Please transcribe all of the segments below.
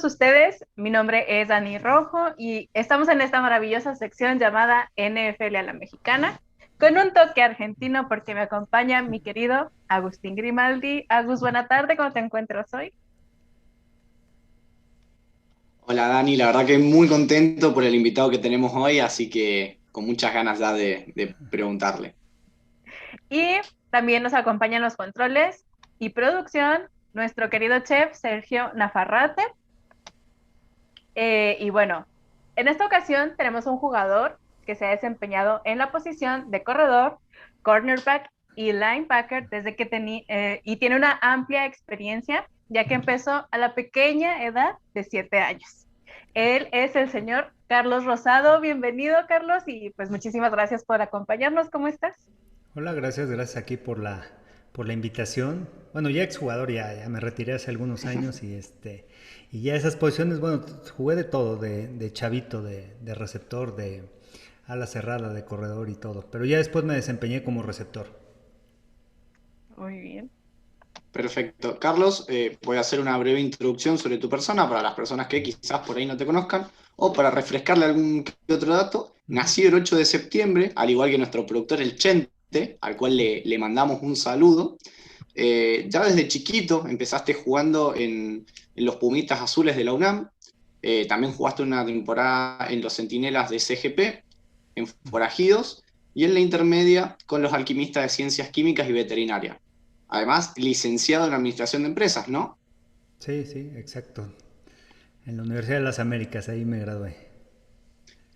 todos ustedes, mi nombre es Dani Rojo y estamos en esta maravillosa sección llamada NFL a la Mexicana, con un toque argentino porque me acompaña mi querido Agustín Grimaldi. Agus, buena tarde, ¿cómo te encuentras hoy? Hola Dani, la verdad que muy contento por el invitado que tenemos hoy, así que con muchas ganas ya de preguntarle. Y también nos acompañan los controles y producción, nuestro querido chef Sergio Nafarrate. Y bueno, en esta ocasión tenemos un jugador que se ha desempeñado en la posición de corredor, cornerback y linebacker desde que tenía y tiene una amplia experiencia, ya que empezó a la pequeña edad de 7 años. Él es el señor Carlos Rosado. Bienvenido, Carlos, y pues muchísimas gracias por acompañarnos. ¿Cómo estás? Hola, gracias aquí por la invitación. Bueno, ya exjugador, ya me retiré hace algunos años y ya esas posiciones, bueno, jugué de todo, de chavito, de receptor, de ala cerrada, de corredor y todo. Pero ya después me desempeñé como receptor. Muy bien. Perfecto. Carlos, voy a hacer una breve introducción sobre tu persona para las personas que quizás por ahí no te conozcan o para refrescarle algún que otro dato. Ujú. Nacido el 8 de septiembre, al igual que nuestro productor el Chente, al cual le mandamos un saludo. Ya desde chiquito empezaste jugando en los Pumitas Azules de la UNAM. También jugaste una temporada en los Centinelas de CGP, en Forajidos, y en la intermedia con los Alquimistas de Ciencias Químicas y Veterinaria. Además, licenciado en Administración de Empresas, ¿no? Sí, sí, exacto. En la Universidad de las Américas, ahí me gradué.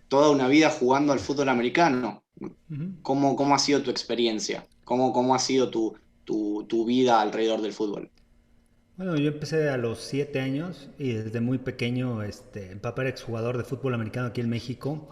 Toda una vida jugando al fútbol americano. Ujú. ¿Cómo ha sido tu experiencia? ¿Cómo ha sido tu vida alrededor del fútbol? Bueno, yo empecé a los 7 años y desde muy pequeño, mi papá era exjugador de fútbol americano aquí en México,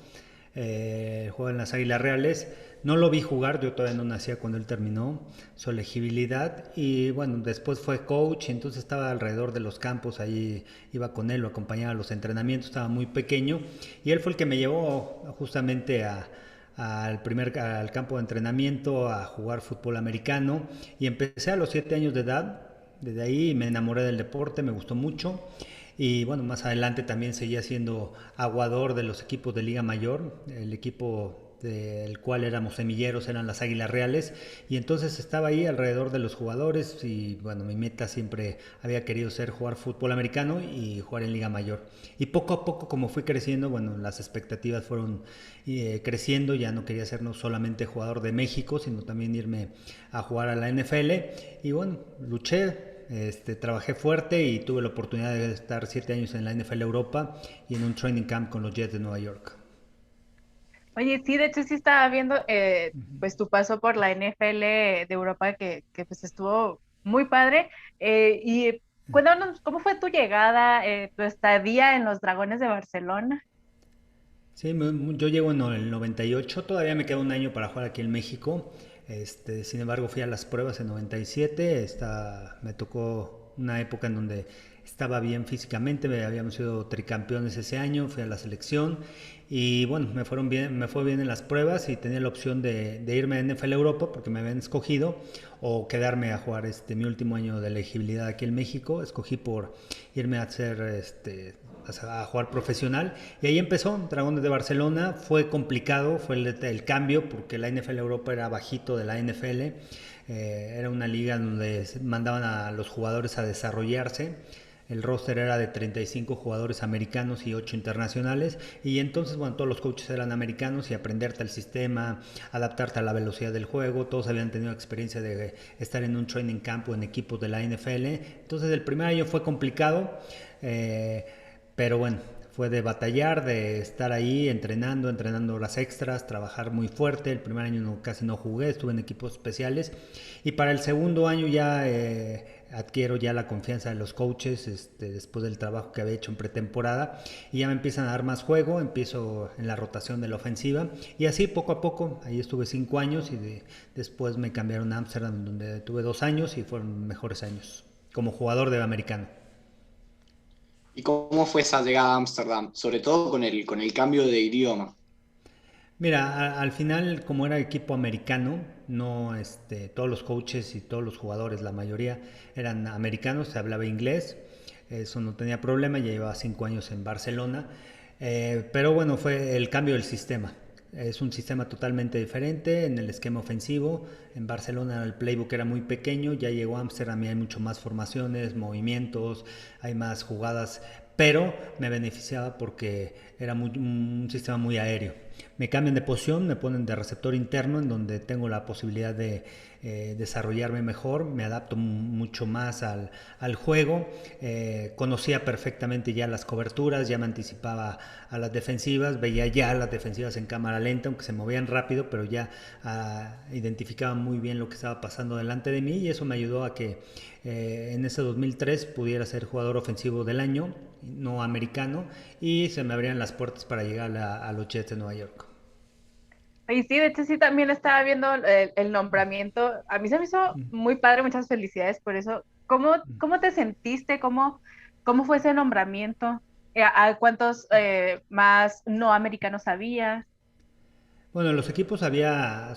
jugaba en las Águilas Reales. No lo vi jugar, yo todavía no nacía cuando él terminó su elegibilidad y bueno, después fue coach, entonces estaba alrededor de los campos, ahí iba con él, lo acompañaba a los entrenamientos, estaba muy pequeño y él fue el que me llevó justamente al campo de entrenamiento a jugar fútbol americano y empecé a los 7 años de edad. Desde ahí me enamoré del deporte, me gustó mucho y bueno, más adelante también seguía siendo aguador de los equipos de Liga Mayor, el equipo del cual éramos semilleros eran las Águilas Reales y entonces estaba ahí alrededor de los jugadores y bueno, mi meta siempre había querido ser jugar fútbol americano y jugar en Liga Mayor. Y poco a poco como fui creciendo, bueno, las expectativas fueron creciendo, ya no quería ser no solamente jugador de México, sino también irme a jugar a la NFL y bueno, luché, trabajé fuerte y tuve la oportunidad de estar 7 años en la NFL Europa y en un training camp con los Jets de Nueva York. Oye, sí, de hecho sí estaba viendo pues tu paso por la NFL de Europa que pues estuvo muy padre. Y cuéntanos, ¿cómo fue tu llegada, tu estadía en los Dragones de Barcelona? Sí, yo llego en el 98, todavía me queda un año para jugar aquí en México. Sin embargo, fui a las pruebas en 97, me tocó una época en donde estaba bien físicamente, habíamos sido tricampeones ese año, fui a la selección y bueno, me fue bien en las pruebas y tenía la opción de irme a NFL Europa porque me habían escogido o quedarme a jugar mi último año de elegibilidad aquí en México. Escogí por irme a hacer a jugar profesional y ahí empezó Dragones de Barcelona. Fue complicado, fue el cambio porque la NFL Europa era bajito de la NFL. Era una liga donde mandaban a los jugadores a desarrollarse. El roster era de 35 jugadores americanos y 8 internacionales. Y entonces, bueno, todos los coaches eran americanos y aprenderte al sistema, adaptarte a la velocidad del juego. Todos habían tenido experiencia de estar en un training camp o en equipos de la NFL. Entonces, el primer año fue complicado. Pero bueno, fue de batallar, de estar ahí entrenando horas extras, trabajar muy fuerte. El primer año casi no jugué, estuve en equipos especiales. Y para el segundo año ya adquiero ya la confianza de los coaches después del trabajo que había hecho en pretemporada y ya me empiezan a dar más juego, empiezo en la rotación de la ofensiva y así poco a poco, ahí estuve 5 años y después me cambiaron a Amsterdam donde tuve 2 años y fueron mejores años como jugador de americano. ¿Y cómo fue esa llegada a Ámsterdam? Sobre todo con el cambio de idioma. Mira, al final, como era equipo americano, no, todos los coaches y todos los jugadores, la mayoría eran americanos, se hablaba inglés. eso no tenía problema, ya llevaba 5 años en Barcelona, pero bueno, fue el cambio del sistema. Es un sistema totalmente diferente en el esquema ofensivo. En Barcelona el playbook era muy pequeño, ya llegó a Amsterdam y hay mucho más formaciones, movimientos, hay más jugadas, pero me beneficiaba porque era un sistema muy aéreo. Me cambian de posición, me ponen de receptor interno en donde tengo la posibilidad de desarrollarme mejor, me adapto mucho más al juego, conocía perfectamente ya las coberturas, ya me anticipaba a las defensivas, veía ya las defensivas en cámara lenta, aunque se movían rápido, pero ya identificaba muy bien lo que estaba pasando delante de mí y eso me ayudó a que en ese 2003 pudiera ser jugador ofensivo del año, no americano, y se me abrían las puertas para llegar a los Jets de Nueva York. Y sí, de hecho sí también estaba viendo el nombramiento. A mí se me hizo muy padre, muchas felicidades por eso. ¿Cómo te sentiste? ¿Cómo fue ese nombramiento? ¿A cuántos más no americanos había? Bueno, los equipos eran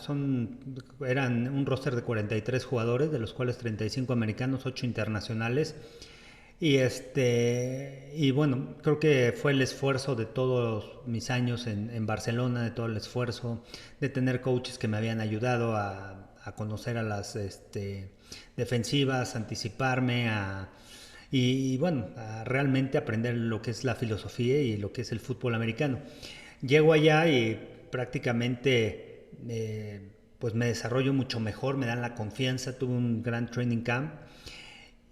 un roster de 43 jugadores, de los cuales 35 americanos, 8 internacionales. Y bueno, creo que fue el esfuerzo de todos mis años en Barcelona, de todo el esfuerzo, de tener coaches que me habían ayudado a conocer a las defensivas, anticiparme, y bueno, a realmente aprender lo que es la filosofía y lo que es el fútbol americano. Llego allá y prácticamente pues me desarrollo mucho mejor, me dan la confianza, tuve un gran training camp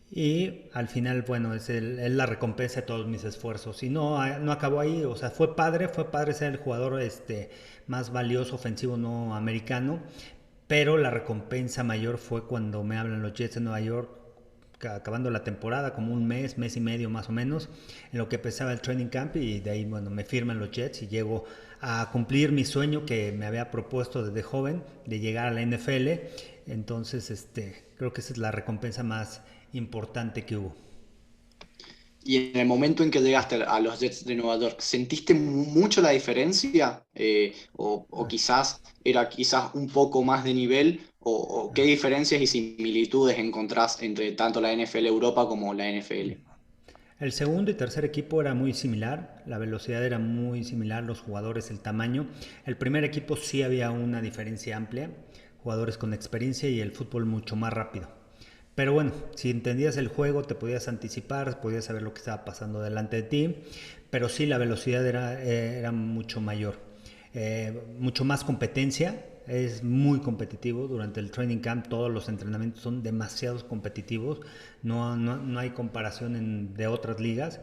y al final, bueno, es la recompensa de todos mis esfuerzos. Y no acabó ahí, o sea, fue padre ser el jugador más valioso ofensivo no americano, pero la recompensa mayor fue cuando me hablan los Jets de Nueva York, acabando la temporada, como un mes y medio más o menos, en lo que empezaba el training camp y de ahí, bueno, me firman los Jets y llego a cumplir mi sueño que me había propuesto desde joven de llegar a la NFL. Entonces, creo que esa es la recompensa más importante que hubo. Y en el momento en que llegaste a los Jets de Nueva York, ¿sentiste mucho la diferencia? O quizás era quizás un poco más de nivel, o qué diferencias y similitudes encontrás entre tanto la NFL Europa como la NFL. El segundo y tercer equipo era muy similar, la velocidad era muy similar, los jugadores, el tamaño. El primer equipo sí había una diferencia amplia, jugadores con experiencia y el fútbol mucho más rápido. Pero bueno, si entendías el juego, te podías anticipar, podías saber lo que estaba pasando delante de ti, pero sí la velocidad era mucho mayor. Mucho más competencia, es muy competitivo durante el training camp, todos los entrenamientos son demasiado competitivos, no hay comparación de otras ligas.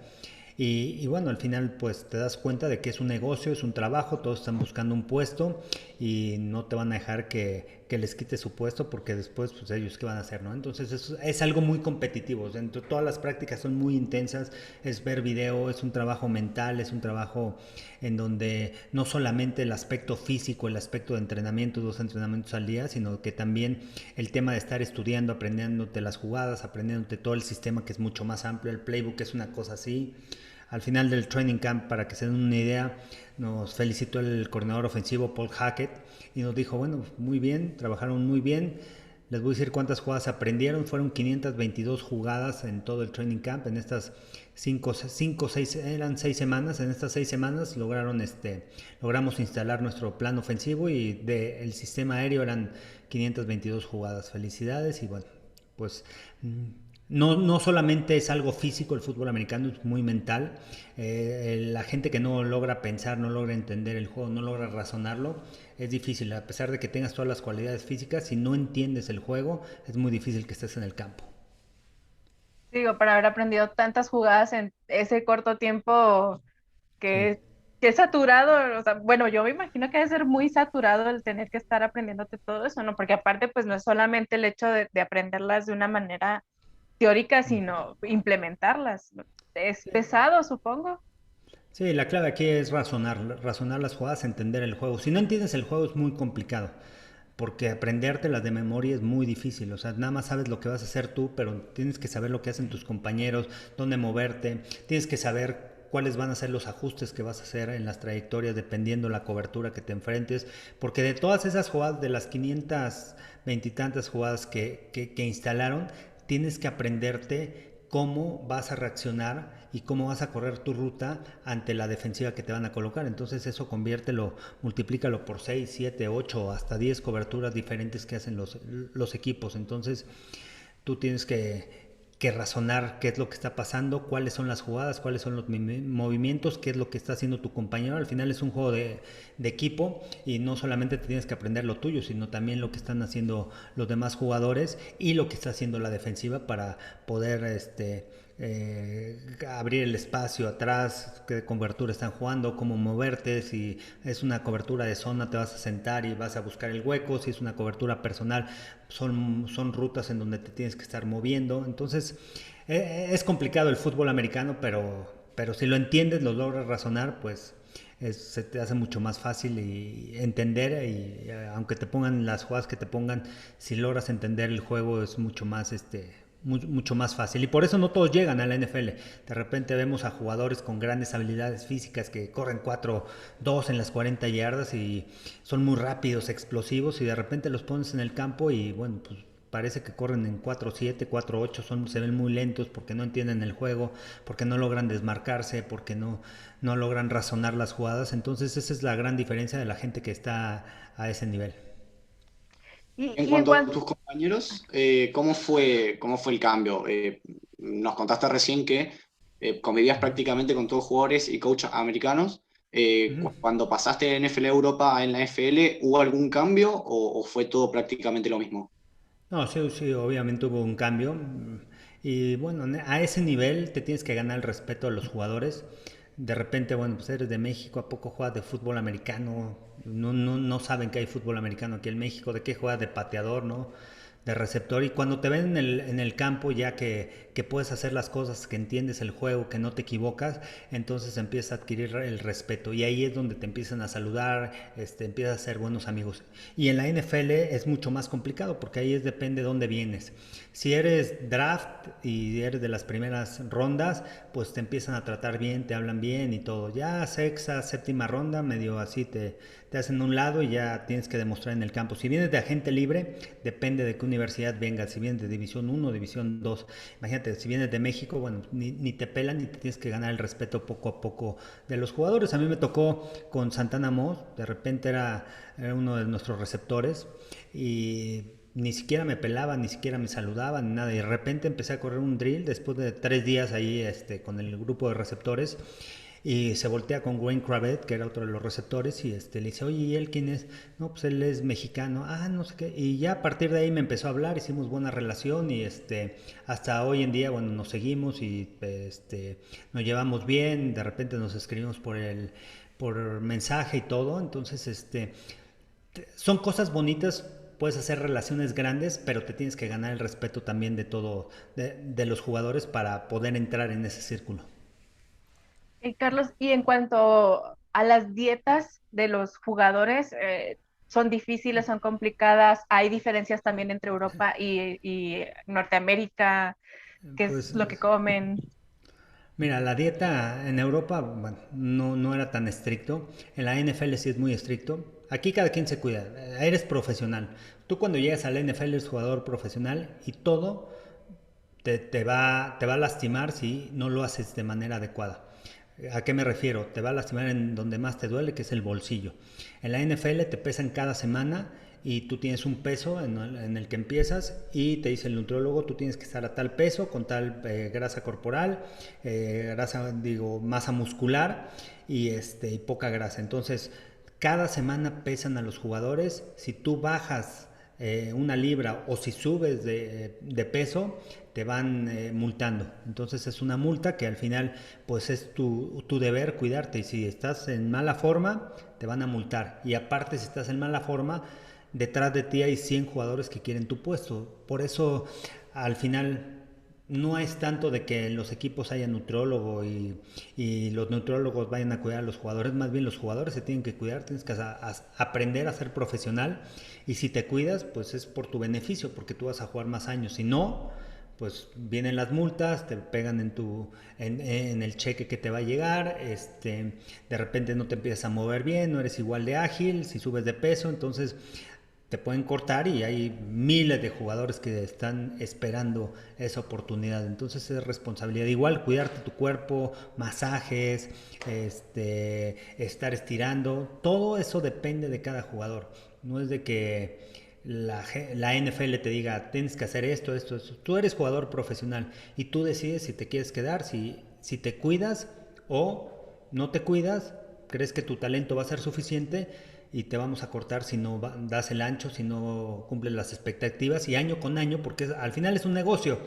Y bueno, al final pues te das cuenta de que es un negocio, es un trabajo, todos están buscando un puesto y no te van a dejar que les quite su puesto porque después pues ellos qué van a hacer, ¿no? Entonces es algo muy competitivo, dentro de todas las prácticas son muy intensas, es ver video, es un trabajo mental, es un trabajo en donde no solamente el aspecto físico, el aspecto de entrenamiento, 2 entrenamientos al día, sino que también el tema de estar estudiando, aprendiéndote las jugadas, aprendiéndote todo el sistema que es mucho más amplio, el playbook es una cosa así. Al final del training camp, para que se den una idea, nos felicitó el coordinador ofensivo Paul Hackett y nos dijo, bueno, muy bien, trabajaron muy bien. Les voy a decir cuántas jugadas aprendieron. Fueron 522 jugadas en todo el training camp. En estas 6 eran 6 semanas. En estas 6 semanas logramos instalar nuestro plan ofensivo y del sistema aéreo eran 522 jugadas. Felicidades y bueno, pues no solamente es algo físico el fútbol americano, es muy mental. La gente que no logra pensar, no logra entender el juego, no logra razonarlo, es difícil. A pesar de que tengas todas las cualidades físicas, si no entiendes el juego, es muy difícil que estés en el campo. Digo, para haber aprendido tantas jugadas en ese corto tiempo Sí. que, que es saturado, o sea, bueno, yo me imagino que debe ser muy saturado el tener que estar aprendiéndote todo eso, ¿no? Porque aparte, pues no es solamente el hecho de aprenderlas de una manera teórica, sino implementarlas. Es pesado, supongo. Sí, la clave aquí es razonar las jugadas, entender el juego. Si no entiendes el juego es muy complicado, porque aprendértelas de memoria es muy difícil. O sea, nada más sabes lo que vas a hacer tú, pero tienes que saber lo que hacen tus compañeros, dónde moverte, tienes que saber cuáles van a ser los ajustes que vas a hacer en las trayectorias dependiendo la cobertura que te enfrentes, porque de todas esas jugadas, de las 520 y tantas jugadas que instalaron, tienes que aprenderte cómo vas a reaccionar y cómo vas a correr tu ruta ante la defensiva que te van a colocar. Entonces eso multiplícalo por 6, 7, 8, hasta 10 coberturas diferentes que hacen los equipos. Entonces tú tienes que razonar qué es lo que está pasando, cuáles son las jugadas, cuáles son los movimientos, qué es lo que está haciendo tu compañero. Al final es un juego de equipo y no solamente te tienes que aprender lo tuyo, sino también lo que están haciendo los demás jugadores y lo que está haciendo la defensiva para poder abrir el espacio atrás, qué cobertura están jugando, cómo moverte. Si es una cobertura de zona te vas a sentar y vas a buscar el hueco, si es una cobertura personal son rutas en donde te tienes que estar moviendo. Entonces es complicado el fútbol americano, pero si lo entiendes, lo logras razonar, pues se te hace mucho más fácil y entender, y aunque te pongan las jugadas que te pongan, si logras entender el juego es mucho más fácil. Y por eso no todos llegan a la NFL. De repente vemos a jugadores con grandes habilidades físicas que corren 4-2 en las 40 yardas y son muy rápidos, explosivos, y de repente los pones en el campo y bueno, pues parece que corren en 4-7, 4-8, se ven muy lentos porque no entienden el juego, porque no logran desmarcarse, porque no logran razonar las jugadas. Entonces esa es la gran diferencia de la gente que está a ese nivel. En Y en cuanto a cuanto, tus compañeros, cómo fue el cambio? Nos contaste recién que convivías prácticamente con todos jugadores y coaches americanos. Uh-huh. Cuando pasaste de NFL a Europa en la FL, ¿hubo algún cambio o fue todo prácticamente lo mismo? No, sí, sí, obviamente hubo un cambio. Y bueno, a ese nivel te tienes que ganar el respeto de los jugadores. De repente, bueno, pues eres de México, ¿a poco juegas de fútbol americano? No saben que hay fútbol americano aquí en México. ¿De qué juegas? De pateador, ¿no? De receptor. Y cuando te ven en el campo, ya que puedes hacer las cosas, que entiendes el juego, que no te equivocas, entonces empiezas a adquirir el respeto. Y ahí es donde te empiezan a saludar, empiezas a ser buenos amigos. Y en la NFL es mucho más complicado porque ahí depende de dónde vienes. Si eres draft y eres de las primeras rondas, pues te empiezan a tratar bien, te hablan bien y todo. Ya sexta, séptima ronda, medio así te hacen un lado y ya tienes que demostrar en el campo. Si vienes de agente libre, depende de qué universidad vengas. Si vienes de División 1 o División 2, imagínate, si vienes de México, bueno, ni te pelan ni te tienes que ganar el respeto poco a poco de los jugadores. A mí me tocó con Santana Moss, de repente era uno de nuestros receptores y ni siquiera me pelaban, ni siquiera me saludaban, ni nada. Y de repente empecé a correr un drill después de 3 días ahí con el grupo de receptores. Y se voltea con Wayne Cravet, que era otro de los receptores, y le dice, oye, ¿y él quién es? No, pues él es mexicano. Ah, no sé qué. Y ya a partir de ahí me empezó a hablar, hicimos buena relación y hasta hoy en día, bueno, nos seguimos y nos llevamos bien. De repente nos escribimos por mensaje y todo. Entonces, son cosas bonitas. Puedes hacer relaciones grandes, pero te tienes que ganar el respeto también de todo, de los jugadores para poder entrar en ese círculo. Carlos, y en cuanto a las dietas de los jugadores, ¿son difíciles, son complicadas? ¿Hay diferencias también entre Europa y Norteamérica? ¿Qué es Pues lo que comen? mira, la dieta en Europa, bueno, no era tan estricto. En la NFL sí es muy estricto. Aquí cada quien se cuida. Eres profesional. Tú cuando llegas a la NFL eres jugador profesional y todo te va a lastimar si no lo haces de manera adecuada. ¿A qué me refiero? Te va a lastimar en donde más te duele, que es el bolsillo. En la NFL te pesan cada semana y tú tienes un peso en el que empiezas y te dice el nutriólogo, tú tienes que estar a tal peso, con tal grasa corporal, masa muscular y poca grasa. Entonces, cada semana pesan a los jugadores. Si tú bajas 1 libra o si subes de peso, te van multando. Entonces es una multa que al final pues es tu deber cuidarte, y si estás en mala forma te van a multar, y aparte si estás en mala forma detrás de ti hay 100 jugadores que quieren tu puesto. Por eso al final no es tanto de que en los equipos haya nutriólogo y los nutriólogos vayan a cuidar a los jugadores, más bien los jugadores se tienen que cuidar, tienes que aprender a ser profesional, y si te cuidas pues es por tu beneficio, porque tú vas a jugar más años. Si no, pues vienen las multas, te pegan en el cheque que te va a llegar, de repente no te empiezas a mover bien, no eres igual de ágil, si subes de peso, entonces te pueden cortar y hay miles de jugadores que están esperando esa oportunidad. Entonces es responsabilidad. Igual cuidarte tu cuerpo, masajes, estar estirando, todo eso depende de cada jugador. No es de que la NFL te diga, tienes que hacer esto, esto, esto. Tú eres jugador profesional y tú decides si te quieres quedar, si te cuidas o no te cuidas, crees que tu talento va a ser suficiente y te vamos a cortar si no das el ancho, si no cumples las expectativas y año con año, porque al final es un negocio.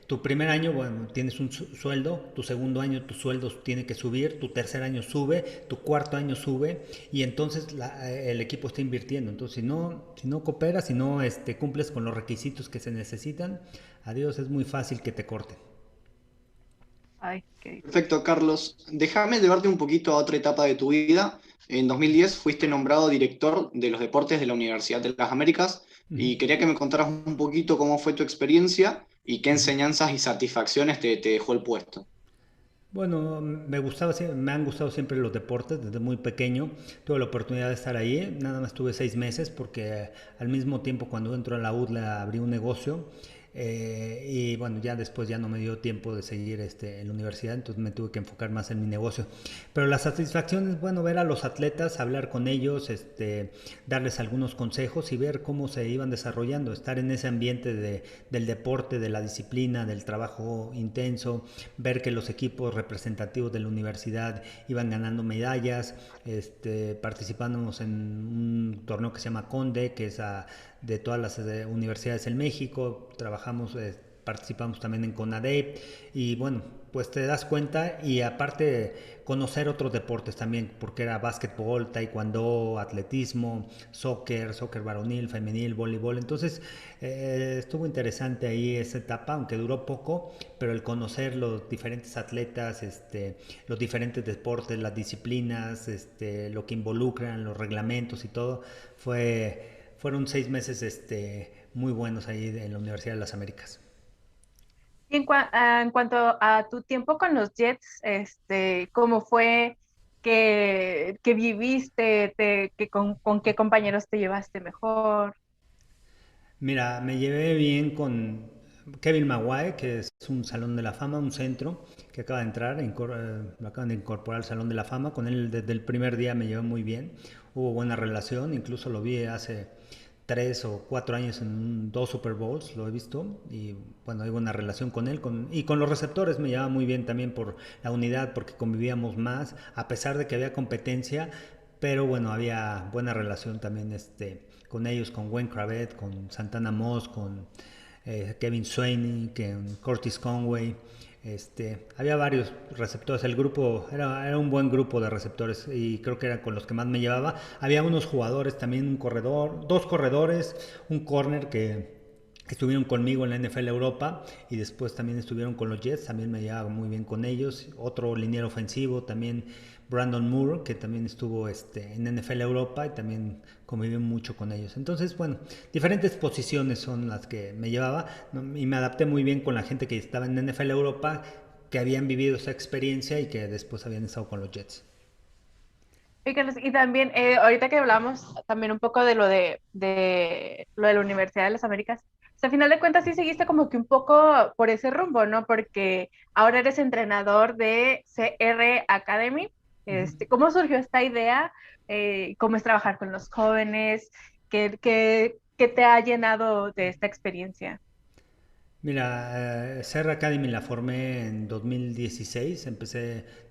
Tu primer año, bueno, tienes un sueldo, tu segundo año tu sueldo tiene que subir, tu tercer año sube, tu cuarto año sube y entonces el equipo está invirtiendo. Entonces, si no cooperas, si no cumples con los requisitos que se necesitan, adiós, es muy fácil que te corten. Ay, qué... Perfecto, Carlos. Déjame llevarte un poquito a otra etapa de tu vida. En 2010 fuiste nombrado director de los deportes de la Universidad de las Américas y quería que me contaras un poquito cómo fue tu experiencia y qué enseñanzas y satisfacciones te dejó el puesto. Bueno, me han gustado siempre los deportes desde muy pequeño. Tuve la oportunidad de estar ahí, nada más tuve 6 meses porque al mismo tiempo cuando entro a la UDLA abrí un negocio y bueno, ya después ya no me dio tiempo de seguir en la universidad, entonces me tuve que enfocar más en mi negocio. Pero la satisfacción es, bueno, ver a los atletas, hablar con ellos, darles algunos consejos y ver cómo se iban desarrollando, estar en ese ambiente del deporte, de la disciplina, del trabajo intenso, ver que los equipos representativos de la universidad iban ganando medallas, participamos en un torneo que se llama Conde, que es de todas las universidades en México, trabajamos, participamos también en CONADEP y bueno, pues te das cuenta y aparte conocer otros deportes también, porque era básquetbol, taekwondo, atletismo, soccer varonil, femenil, voleibol, entonces estuvo interesante ahí esa etapa, aunque duró poco, pero el conocer los diferentes atletas, los diferentes deportes, las disciplinas, lo que involucran, los reglamentos y todo, fueron 6 meses muy buenos ahí en la Universidad de las Américas. Y en cuanto a tu tiempo con los Jets, ¿cómo fue que viviste, con qué compañeros te llevaste mejor? Mira, me llevé bien con Kevin Maguire, que es un salón de la fama, un centro que acaba de entrar, lo acaban de incorporar al Salón de la Fama. Con él desde el primer día me llevé muy bien, hubo buena relación, incluso lo vi hace 3 o 4 años en 2 Super Bowls, lo he visto, y bueno, hay buena relación con él, y con los receptores me llevaba muy bien también por la unidad, porque convivíamos más, a pesar de que había competencia, pero bueno, había buena relación también con ellos, con Wayne Cravett, con Santana Moss, con Kevin Swaney, con Curtis Conway. Había varios receptores, el grupo era un buen grupo de receptores y creo que eran con los que más me llevaba. Había unos jugadores también, un corredor, dos corredores, un corner que estuvieron conmigo en la NFL Europa y después también estuvieron con los Jets, también me llevaba muy bien con ellos. Otro liniero ofensivo también, Brandon Moore, que también estuvo en NFL Europa y también conviví mucho con ellos. Entonces, bueno, diferentes posiciones son las que me llevaba, ¿no? Y me adapté muy bien con la gente que estaba en NFL Europa, que habían vivido esa experiencia y que después habían estado con los Jets. Y, Carlos, y también, ahorita que hablamos también un poco de lo de la Universidad de las Américas, o sea, al final de cuentas sí seguiste como que un poco por ese rumbo, ¿no? Porque ahora eres entrenador de CR Academy. ¿Cómo surgió esta idea? ¿Cómo es trabajar con los jóvenes? ¿Qué te ha llenado de esta experiencia? Mira, Serra Academy la formé en 2016.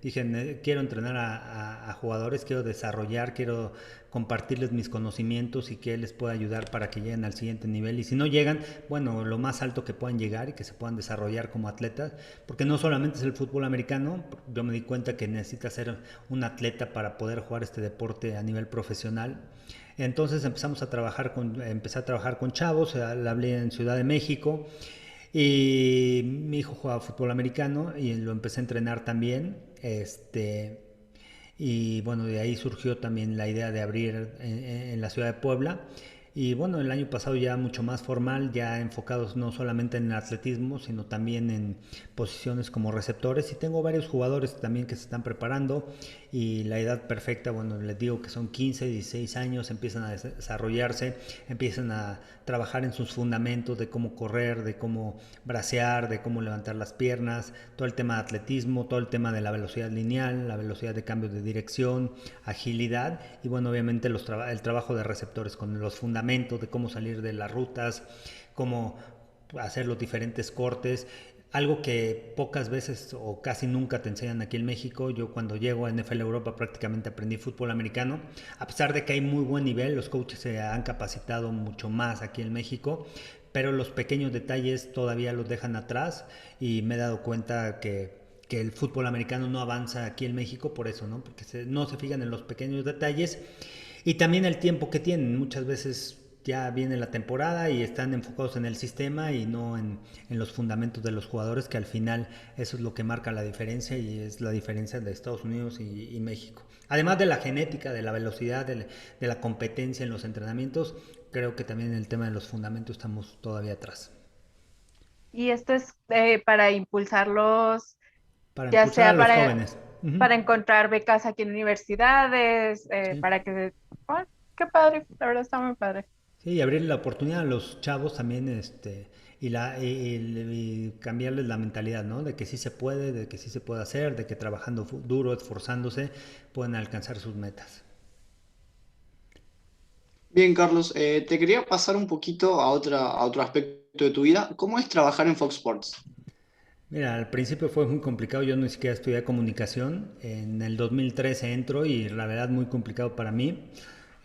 Dije, quiero entrenar a jugadores, quiero desarrollar, quiero compartirles mis conocimientos y que les pueda ayudar para que lleguen al siguiente nivel. Y si no llegan, bueno, lo más alto que puedan llegar y que se puedan desarrollar como atletas, porque no solamente es el fútbol americano, yo me di cuenta que necesitas ser un atleta para poder jugar este deporte a nivel profesional. Entonces empecé a trabajar con chavos, le hablé en Ciudad de México y mi hijo jugaba fútbol americano y lo empecé a entrenar también. Y bueno, de ahí surgió también la idea de abrir en la ciudad de Puebla. Y bueno, el año pasado ya mucho más formal, ya enfocados no solamente en el atletismo, sino también en posiciones como receptores. Y tengo varios jugadores también que se están preparando y la edad perfecta, bueno, les digo que son 15, 16 años, empiezan a desarrollarse, empiezan a trabajar en sus fundamentos de cómo correr, de cómo bracear, de cómo levantar las piernas, todo el tema de atletismo, todo el tema de la velocidad lineal, la velocidad de cambio de dirección, agilidad y bueno, obviamente el trabajo de receptores con los fundamentos de cómo salir de las rutas, cómo hacer los diferentes cortes, algo que pocas veces o casi nunca te enseñan aquí en México. Yo cuando llego a NFL Europa prácticamente aprendí fútbol americano, a pesar de que hay muy buen nivel, los coaches se han capacitado mucho más aquí en México, pero los pequeños detalles todavía los dejan atrás y me he dado cuenta que el fútbol americano no avanza aquí en México por eso, ¿no? Porque no se fijan en los pequeños detalles y también el tiempo que tienen. Muchas veces ya viene la temporada y están enfocados en el sistema y no en los fundamentos de los jugadores, que al final eso es lo que marca la diferencia y es la diferencia de Estados Unidos y México. Además de la genética, de la velocidad, de la competencia en los entrenamientos, creo que también en el tema de los fundamentos estamos todavía atrás. Y esto es para impulsarlos, Para ya impulsar a sea los jóvenes. para encontrar becas aquí en universidades, Sí. para que... ¡Ay, qué padre! La verdad está muy padre. Sí, y abrirle la oportunidad a los chavos también, y cambiarles la mentalidad, ¿no? De que sí se puede, de que sí se puede hacer, de que trabajando duro, esforzándose, pueden alcanzar sus metas. Bien, Carlos, te quería pasar un poquito a otro aspecto de tu vida. ¿Cómo es trabajar en Fox Sports? Mira, al principio fue muy complicado, yo ni siquiera estudié comunicación, en el 2013 entro y la verdad muy complicado para mí,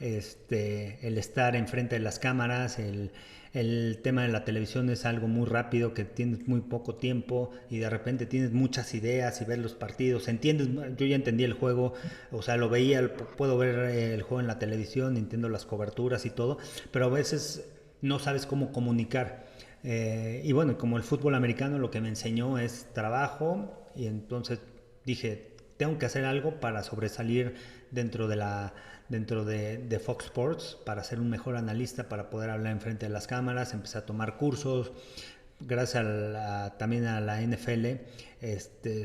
el estar enfrente de las cámaras, el tema de la televisión es algo muy rápido, que tienes muy poco tiempo y de repente tienes muchas ideas y ves los partidos, entiendes, yo ya entendí el juego, o sea, lo veía, puedo ver el juego en la televisión, entiendo las coberturas y todo, pero a veces no sabes cómo comunicar. Y bueno, como el fútbol americano lo que me enseñó es trabajo y entonces dije, tengo que hacer algo para sobresalir dentro de de Fox Sports, para ser un mejor analista, para poder hablar enfrente de las cámaras, empecé a tomar cursos, gracias también a la NFL, este,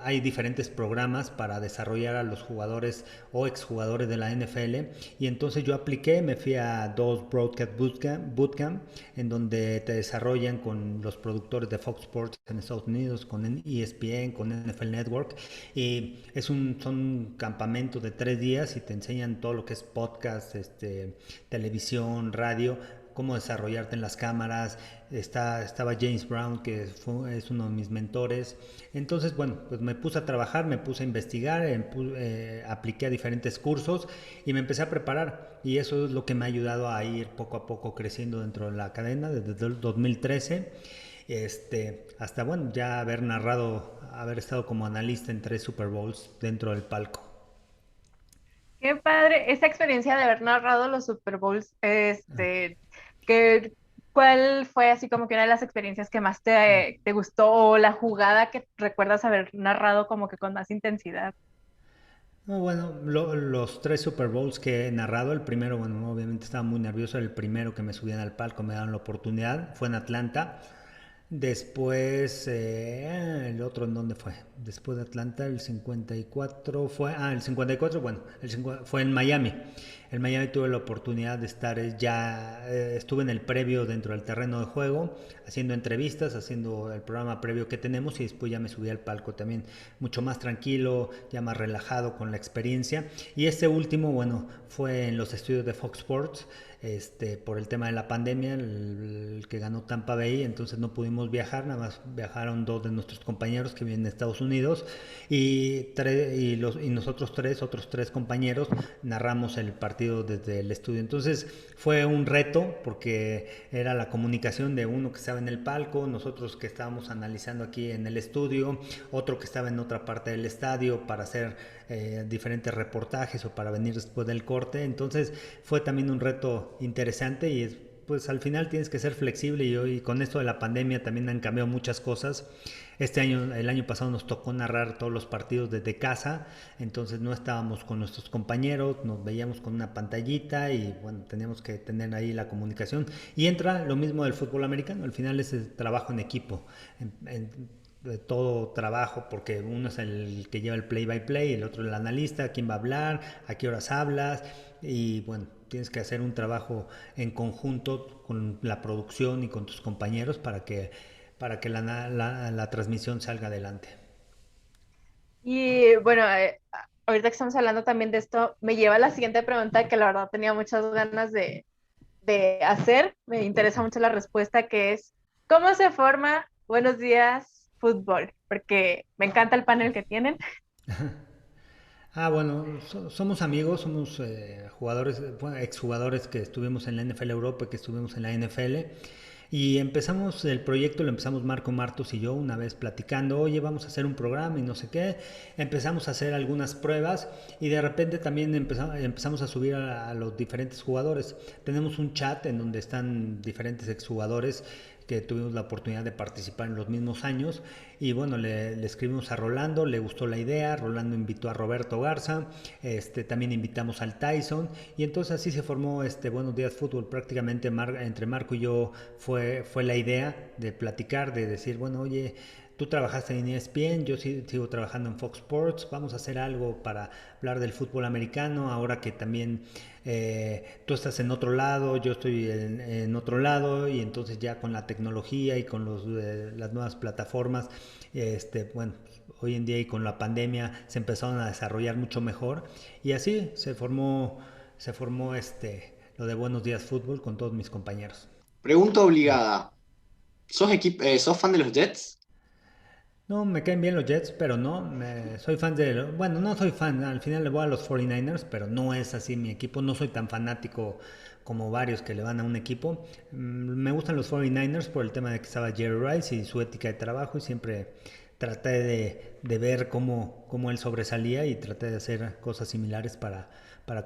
hay diferentes programas para desarrollar a los jugadores o exjugadores de la NFL y entonces yo apliqué, me fui a dos Broadcast Bootcamp en donde te desarrollan con los productores de Fox Sports en Estados Unidos, con ESPN, con NFL Network y son campamentos de 3 días y te enseñan todo lo que es podcast, televisión, radio, cómo desarrollarte en las cámaras. Estaba James Brown, que es uno de mis mentores. Entonces, bueno, pues me puse a trabajar, me puse a investigar, apliqué a diferentes cursos y me empecé a preparar. Y eso es lo que me ha ayudado a ir poco a poco creciendo dentro de la cadena desde el 2013. Hasta, bueno, ya haber estado como analista en 3 Super Bowls dentro del palco. Qué padre esa experiencia de haber narrado los Super Bowls, que, ¿cuál fue así como que una de las experiencias que más te gustó o la jugada que recuerdas haber narrado como que con más intensidad? No, bueno, los 3 Super Bowls que he narrado, el primero, bueno, obviamente estaba muy nervioso, el primero que me subían al palco, me daban la oportunidad, fue en Atlanta. Después, el otro en dónde fue. Después de Atlanta, el 54 fue. Ah, el 54, bueno, fue en Miami. En Miami tuve la oportunidad de estar estuve en el previo dentro del terreno de juego, haciendo entrevistas, haciendo el programa previo que tenemos y después ya me subí al palco también, mucho más tranquilo, ya más relajado con la experiencia. Y este último, bueno, fue en los estudios de Fox Sports por el tema de la pandemia, el que ganó Tampa Bay, entonces no pudimos viajar, nada más viajaron dos de nuestros compañeros que viven en Estados Unidos y nosotros otros tres compañeros, narramos el partido desde el estudio. Entonces fue un reto porque era la comunicación de uno que estaba en el palco, nosotros que estábamos analizando aquí en el estudio, otro que estaba en otra parte del estadio para hacer diferentes reportajes o para venir después del corte. Entonces fue también un reto interesante y pues al final tienes que ser flexible y hoy con esto de la pandemia también han cambiado muchas cosas. Este año, el año pasado nos tocó narrar todos los partidos desde casa, entonces no estábamos con nuestros compañeros, nos veíamos con una pantallita y bueno, teníamos que tener ahí la comunicación. Y entra lo mismo del fútbol americano, al final es el trabajo en equipo. De todo trabajo, porque uno es el que lleva el play by play, el otro el analista, quién va a hablar, a qué horas hablas, y bueno, tienes que hacer un trabajo en conjunto con la producción y con tus compañeros para que la transmisión salga adelante. Y bueno, ahorita que estamos hablando también de esto, me lleva a la siguiente pregunta que la verdad tenía muchas ganas de hacer. Me interesa mucho la respuesta que es, ¿cómo se forma Buenos Días Fútbol? Porque me encanta el panel que tienen. Bueno, somos amigos, somos jugadores, bueno, exjugadores que estuvimos en la NFL Europa y que estuvimos en la NFL. Y empezamos el proyecto, lo empezamos Marco Martos y yo una vez platicando, oye, vamos a hacer un programa y no sé qué. Empezamos a hacer algunas pruebas y de repente también empezamos a subir a los diferentes jugadores. Tenemos un chat en donde están diferentes exjugadores que tuvimos la oportunidad de participar en los mismos años y bueno, le escribimos a Rolando, le gustó la idea, Rolando invitó a Roberto Garza, también invitamos al Tyson y entonces así se formó Buenos Días Fútbol, prácticamente entre Marco y yo fue la idea de platicar, de decir, bueno, oye, tú trabajaste en ESPN, yo sigo trabajando en Fox Sports, vamos a hacer algo para hablar del fútbol americano, ahora que también tú estás en otro lado, yo estoy en otro lado, y entonces ya con la tecnología y con las nuevas plataformas, bueno, hoy en día y con la pandemia se empezaron a desarrollar mucho mejor, y así se formó lo de Buenos Días Fútbol con todos mis compañeros. Pregunta obligada. ¿Sos fan de los Jets? No, me caen bien los Jets, pero no, soy fan bueno, no soy fan, al final le voy a los 49ers, pero no es así mi equipo, no soy tan fanático como varios que le van a un equipo. Me gustan los 49ers por el tema de que estaba Jerry Rice y su ética de trabajo, y siempre traté de ver cómo él sobresalía y traté de hacer cosas similares para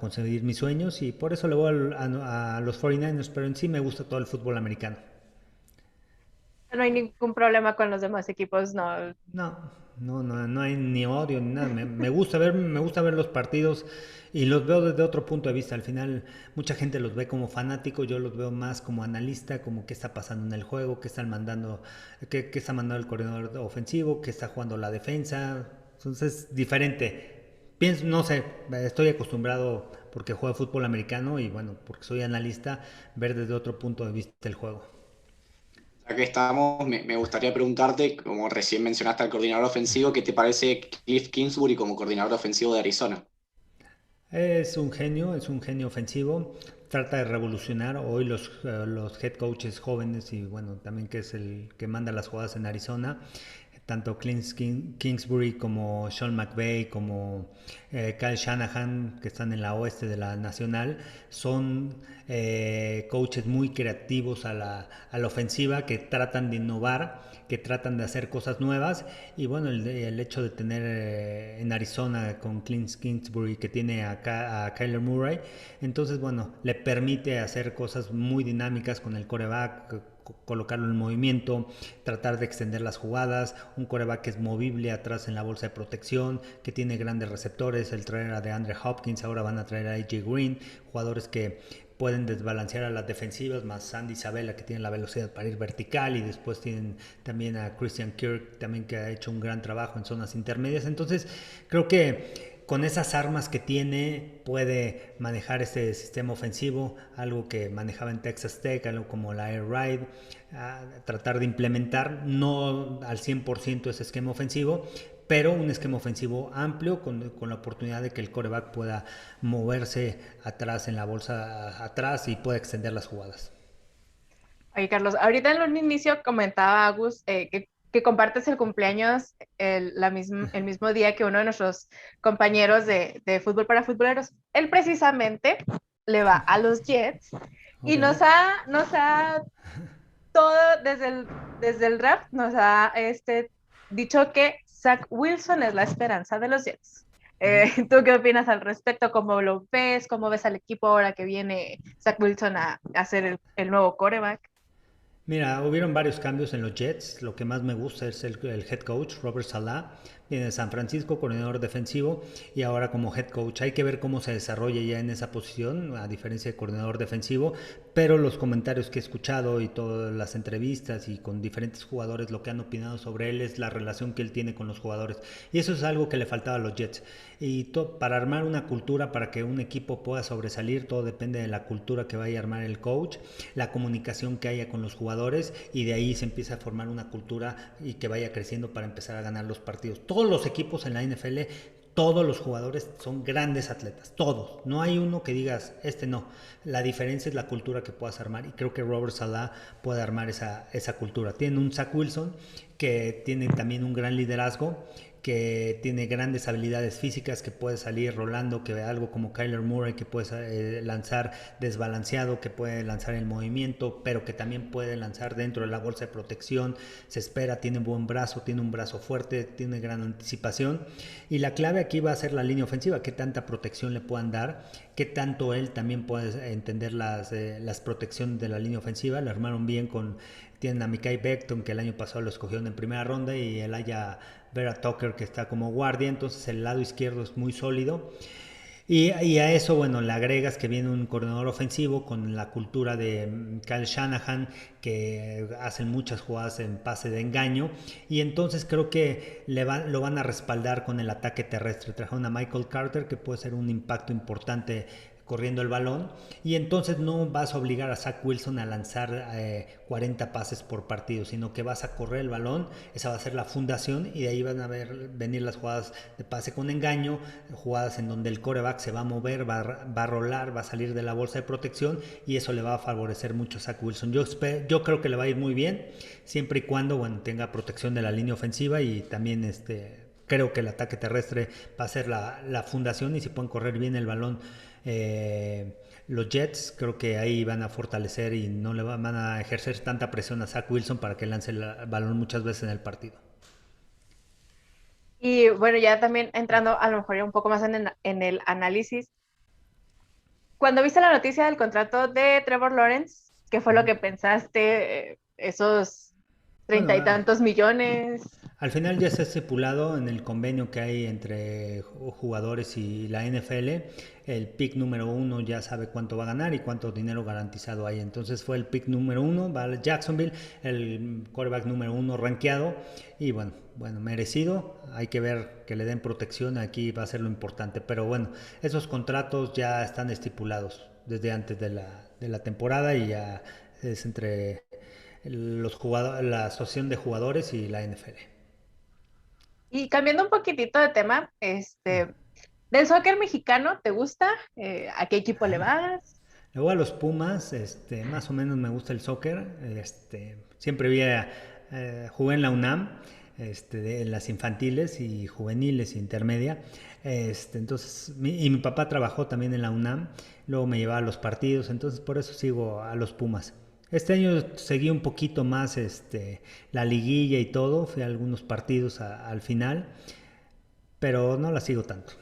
conseguir mis sueños, y por eso le voy a los 49ers, pero en sí me gusta todo el fútbol americano. No hay ningún problema con los demás equipos, no. No, no hay ni odio ni nada. Me gusta ver los partidos y los veo desde otro punto de vista. Al final, mucha gente los ve como fanático, yo los veo más como analista, como qué está pasando en el juego, qué está mandando el coordinador ofensivo, qué está jugando la defensa. Entonces, diferente. Pienso, no sé, estoy acostumbrado porque juego fútbol americano y bueno, porque soy analista, ver desde otro punto de vista el juego. Ya que estamos, me gustaría preguntarte, como recién mencionaste al coordinador ofensivo, ¿qué te parece Cliff Kingsbury como coordinador ofensivo de Arizona? Es un genio ofensivo, trata de revolucionar hoy los head coaches jóvenes y bueno, también que es el que manda las jugadas en Arizona, tanto Kingsbury como Sean McVay como Kyle Shanahan, que están en la oeste de la Nacional, son coaches muy creativos a la ofensiva, que tratan de innovar, que tratan de hacer cosas nuevas, y bueno, el hecho de tener en Arizona con Clint Kingsbury, que tiene a Kyler Murray, entonces bueno, le permite hacer cosas muy dinámicas con el quarterback, colocarlo en movimiento, tratar de extender las jugadas, un quarterback que es movible atrás en la bolsa de protección, que tiene grandes receptores, el traer a DeAndre Hopkins, ahora van a traer a AJ Green, jugadores que pueden desbalancear a las defensivas, más Andy Isabella, que tiene la velocidad para ir vertical, y después tienen también a Christian Kirk, también, que ha hecho un gran trabajo en zonas intermedias. Entonces creo que con esas armas que tiene puede manejar este sistema ofensivo, algo que manejaba en Texas Tech, algo como la Air Raid, tratar de implementar, no al 100% ese esquema ofensivo, pero un esquema ofensivo amplio con la oportunidad de que el quarterback pueda moverse atrás en la bolsa atrás y pueda extender las jugadas. Oye, Carlos, ahorita en un inicio comentaba Agus que compartes el cumpleaños el mismo día que uno de nuestros compañeros de fútbol para futboleros. Él precisamente le va a los Jets y Okay. nos ha todo desde el draft, nos ha dicho que Zach Wilson es la esperanza de los Jets. ¿Tú qué opinas al respecto? ¿Cómo lo ves? ¿Cómo ves al equipo ahora que viene Zach Wilson a ser el nuevo quarterback? Mira, hubieron varios cambios en los Jets. Lo que más me gusta es el head coach, Robert Saleh. Viene de San Francisco, coordinador defensivo, y ahora como head coach. Hay que ver cómo se desarrolla ya en esa posición, a diferencia de coordinador defensivo. Pero los comentarios que he escuchado y todas las entrevistas y con diferentes jugadores, lo que han opinado sobre él es la relación que él tiene con los jugadores. Y eso es algo que le faltaba a los Jets. Y para armar una cultura, para que un equipo pueda sobresalir, todo depende de la cultura que vaya a armar el coach, la comunicación que haya con los jugadores, y de ahí se empieza a formar una cultura y que vaya creciendo para empezar a ganar los partidos. Todos los equipos en la NFL, todos los jugadores son grandes atletas, todos. No hay uno que digas, este no. La diferencia es la cultura que puedas armar, y creo que Robert Saleh puede armar esa cultura. Tiene un Zach Wilson que tiene también un gran liderazgo, que tiene grandes habilidades físicas, que puede salir rolando, que algo como Kyler Murray, que puede lanzar desbalanceado, que puede lanzar en movimiento, pero que también puede lanzar dentro de la bolsa de protección. Se espera, tiene buen brazo, tiene un brazo fuerte, tiene gran anticipación, y la clave aquí va a ser la línea ofensiva, qué tanta protección le puedan dar, qué tanto él también puede entender las protecciones de la línea ofensiva. Lo armaron bien tienen a Mekhi Becton, que el año pasado lo escogieron en primera ronda, y el Aya Vera Tucker, que está como guardia. Entonces el lado izquierdo es muy sólido. Y a eso, bueno, le agregas que viene un coordinador ofensivo con la cultura de Kyle Shanahan, que hacen muchas jugadas en pase de engaño, y entonces creo que lo van a respaldar con el ataque terrestre. Trajeron a Michael Carter, que puede ser un impacto importante corriendo el balón, y entonces no vas a obligar a Zach Wilson a lanzar 40 pases por partido, sino que vas a correr el balón. Esa va a ser la fundación, y de ahí van a venir las jugadas de pase con engaño, jugadas en donde el quarterback se va a mover, va a rolar, va a salir de la bolsa de protección, y eso le va a favorecer mucho a Zach Wilson. Yo creo que le va a ir muy bien, siempre y cuando, bueno, tenga protección de la línea ofensiva, y también creo que el ataque terrestre va a ser la fundación, y si pueden correr bien el balón los Jets, creo que ahí van a fortalecer y no le van a ejercer tanta presión a Zach Wilson para que lance el balón muchas veces en el partido. Y bueno, ya también entrando a lo mejor ya un poco más en el análisis, cuando viste la noticia del contrato de Trevor Lawrence, ¿qué fue lo que pensaste? Esos treinta Bueno, y tantos millones. al final ya está estipulado en el convenio que hay entre jugadores y la NFL. El pick número 1 ya sabe cuánto va a ganar y cuánto dinero garantizado hay. Entonces fue el pick número 1, va a Jacksonville, el quarterback número 1 rankeado. Y bueno, merecido. Hay que ver que le den protección, aquí va a ser lo importante. Pero bueno, esos contratos ya están estipulados desde antes de la temporada, y ya es entre los jugadores, la asociación de jugadores y la NFL. Y cambiando un poquitito de tema, del soccer mexicano, ¿te gusta? ¿A qué equipo le vas? Luego a los Pumas, más o menos me gusta el soccer. Siempre jugué en la UNAM, en las infantiles y juveniles y intermedia. Entonces, y mi papá trabajó también en la UNAM, luego me llevaba a los partidos, entonces por eso sigo a los Pumas. Este año seguí un poquito más la liguilla y todo, fui a algunos partidos al final, pero no la sigo tanto.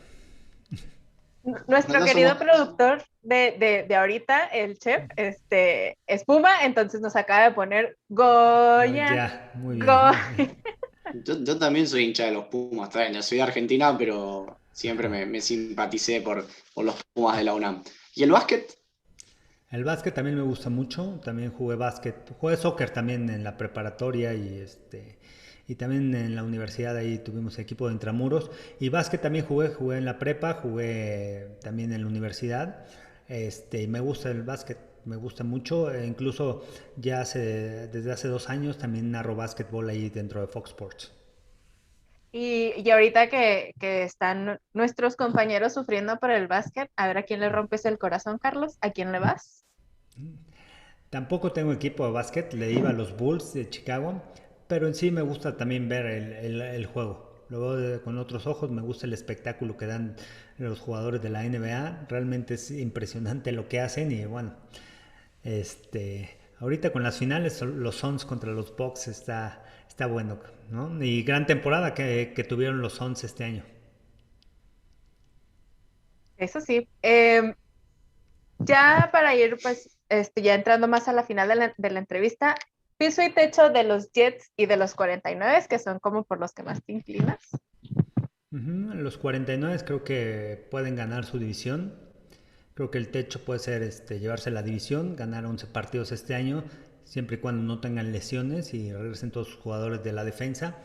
Nuestro Acá querido somos, productor de ahorita, el chef, es Puma, entonces nos acaba de poner Goya, Ya, muy Goya. bien. yo también soy hincha de los Pumas, está bien, yo soy de Argentina, pero siempre me simpaticé por los Pumas de la UNAM. ¿Y el básquet? El básquet también me gusta mucho, también jugué soccer también en la preparatoria, y también en la universidad ahí tuvimos equipo de intramuros, y básquet también jugué en la prepa, jugué también en la universidad. Y me gusta el básquet, me gusta mucho, incluso desde hace 2 años también narro básquetbol ahí dentro de Fox Sports. Y ahorita que están nuestros compañeros sufriendo por el básquet, a ver a quién le rompes el corazón, Carlos, ¿a quién le vas? Tampoco tengo equipo de básquet, le iba a los Bulls de Chicago, pero en sí me gusta también ver el juego. Lo veo con otros ojos, me gusta el espectáculo que dan los jugadores de la NBA. Realmente es impresionante lo que hacen, y bueno, ahorita con las finales, los Suns contra los Bucks está bueno, ¿no? Y gran temporada que tuvieron los Suns este año. Eso sí. Ya para ir, pues, ya entrando más a la final de la entrevista, piso y techo de los Jets y de los 49, que son como por los que más te inclinas. Los 49 creo que pueden ganar su división. Creo que el techo puede ser llevarse la división, ganar 11 partidos este año, siempre y cuando no tengan lesiones y regresen todos sus jugadores de la defensa.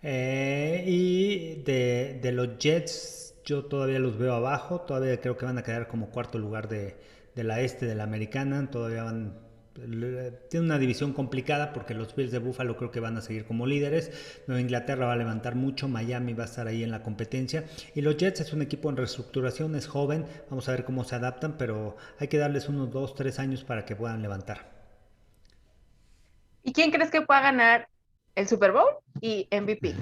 Y de los Jets, yo todavía los veo abajo, todavía creo que van a quedar como cuarto lugar de la este de la americana, todavía tiene una división complicada porque los Bills de Buffalo creo que van a seguir como líderes, Nueva Inglaterra va a levantar mucho, Miami va a estar ahí en la competencia y los Jets es un equipo en reestructuración, es joven, vamos a ver cómo se adaptan, pero hay que darles unos 2-3 años para que puedan levantar. ¿Y quién crees que pueda ganar el Super Bowl y MVP?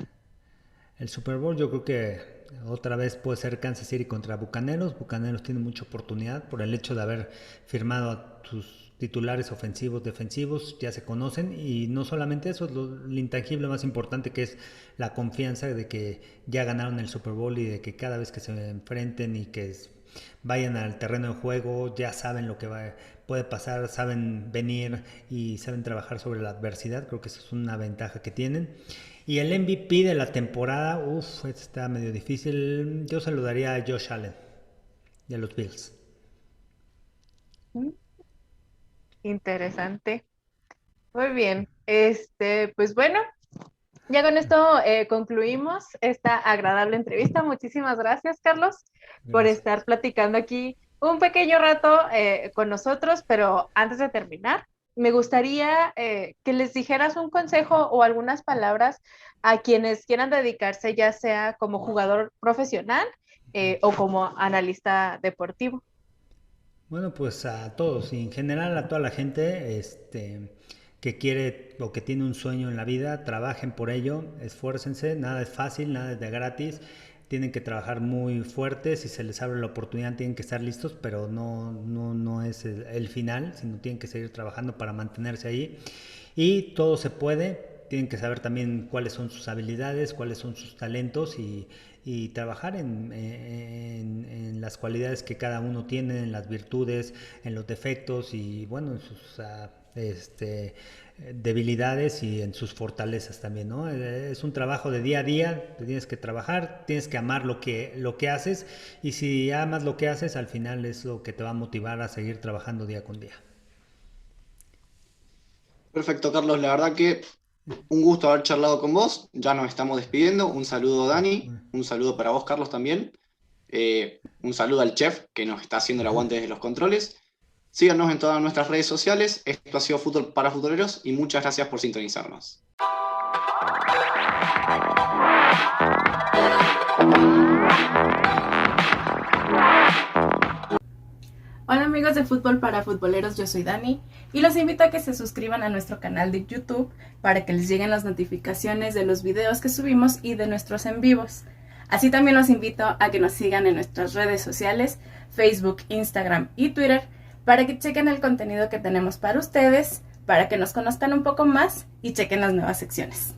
El Super Bowl yo creo que otra vez puede ser Kansas City contra Bucaneros. Bucaneros tiene mucha oportunidad por el hecho de haber firmado a sus titulares ofensivos, defensivos, ya se conocen y no solamente eso, es el intangible más importante que es la confianza de que ya ganaron el Super Bowl y de que cada vez que se enfrenten y que vayan al terreno de juego ya saben lo que puede pasar, saben venir y saben trabajar sobre la adversidad, creo que esa es una ventaja que tienen. Y el MVP de la temporada, está medio difícil. Yo se lo daría a Josh Allen, de los Bills. Interesante. Muy bien. Pues bueno, ya con esto concluimos esta agradable entrevista. Muchísimas gracias, Carlos, por Gracias. estar platicando aquí un pequeño rato con nosotros, pero antes de terminar, me gustaría que les dijeras un consejo o algunas palabras a quienes quieran dedicarse, ya sea como jugador profesional o como analista deportivo. Bueno, pues a todos y en general a toda la gente que quiere o que tiene un sueño en la vida, trabajen por ello, esfuércense, nada es fácil, nada es de gratis, tienen que trabajar muy fuerte, si se les abre la oportunidad tienen que estar listos, pero no es el final, sino tienen que seguir trabajando para mantenerse ahí y todo se puede. Tienen que saber también cuáles son sus habilidades, cuáles son sus talentos y trabajar en las cualidades que cada uno tiene, en las virtudes, en los defectos y bueno, en sus debilidades y en sus fortalezas también, ¿no? Es un trabajo de día a día, tienes que trabajar, tienes que amar lo que haces y si amas lo que haces, al final es lo que te va a motivar a seguir trabajando día con día. Perfecto, Carlos, la verdad que un gusto haber charlado con vos. Ya nos estamos despidiendo. Un saludo, Dani. Un saludo para vos, Carlos, también. Un saludo al chef que nos está haciendo el aguante desde los controles. Síganos en todas nuestras redes sociales. Esto ha sido Fútbol para Futboleros y muchas gracias por sintonizarnos. Hola amigos de Fútbol para Futboleros, yo soy Dani y los invito a que se suscriban a nuestro canal de YouTube para que les lleguen las notificaciones de los videos que subimos y de nuestros en vivos. Así también los invito a que nos sigan en nuestras redes sociales, Facebook, Instagram y Twitter, para que chequen el contenido que tenemos para ustedes, para que nos conozcan un poco más y chequen las nuevas secciones.